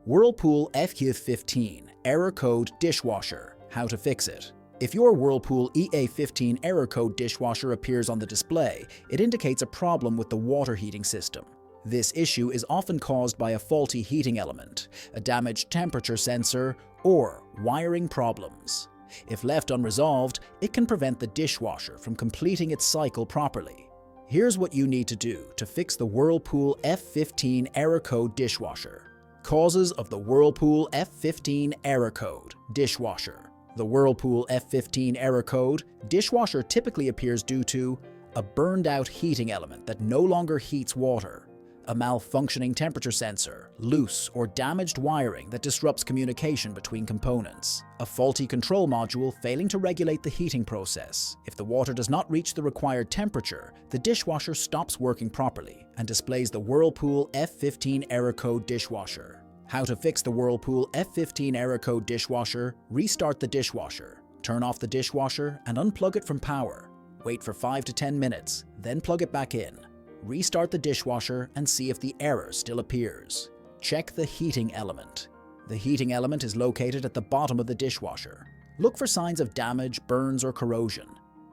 Whirlpool F15 Error Code Dishwasher. How to fix it. If your Whirlpool EA15 error code dishwasher appears on the display, it indicates a problem with the water heating system. This issue is often caused by a faulty heating element, a damaged temperature sensor, or wiring problems. If left unresolved, it can prevent the dishwasher from completing its cycle properly. Here's what you need to do to fix the Whirlpool F15 error code dishwasher. Causes of the Whirlpool F15 error code dishwasher. The Whirlpool F15 error code dishwasher typically appears due to a burned-out heating element that no longer heats water, a malfunctioning temperature sensor, loose or damaged wiring that disrupts communication between components, a faulty control module failing to regulate the heating process. If the water does not reach the required temperature, the dishwasher stops working properly and displays the Whirlpool F15 error code dishwasher. How to fix the Whirlpool F15 error code dishwasher: restart the dishwasher, turn off the dishwasher and unplug it from power. Wait for 5 to 10 minutes, then plug it back in. Restart the dishwasher and see if the error still appears. Check the heating element. The heating element is located at the bottom of the dishwasher. Look for signs of damage, burns, or corrosion.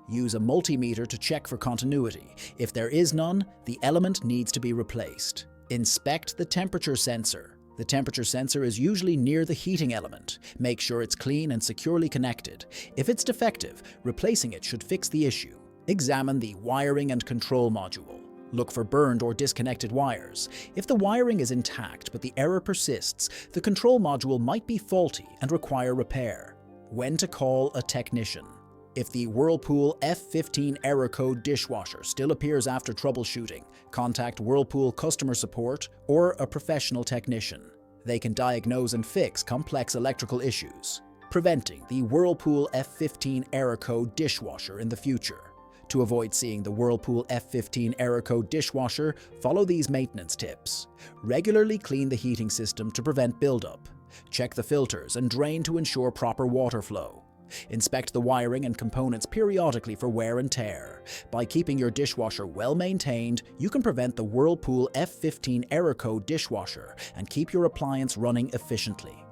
Use a multimeter to check for continuity. If there is none, the element needs to be replaced. Inspect the temperature sensor. The temperature sensor is usually near the heating element. Make sure it's clean and securely connected. If it's defective, replacing it should fix the issue. Examine the wiring and control module. Look for burned or disconnected wires. If the wiring is intact but the error persists, the control module might be faulty and require repair. When to call a technician. If the Whirlpool F15 error code dishwasher still appears after troubleshooting, contact Whirlpool customer support or a professional technician. They can diagnose and fix complex electrical issues, preventing the Whirlpool F15 error code dishwasher in the future. To avoid seeing the Whirlpool F15 error code dishwasher, follow these maintenance tips. Regularly clean the heating system to prevent buildup. Check the filters and drain to ensure proper water flow. Inspect the wiring and components periodically for wear and tear. By keeping your dishwasher well maintained, you can prevent the Whirlpool F15 error code dishwasher and keep your appliance running efficiently.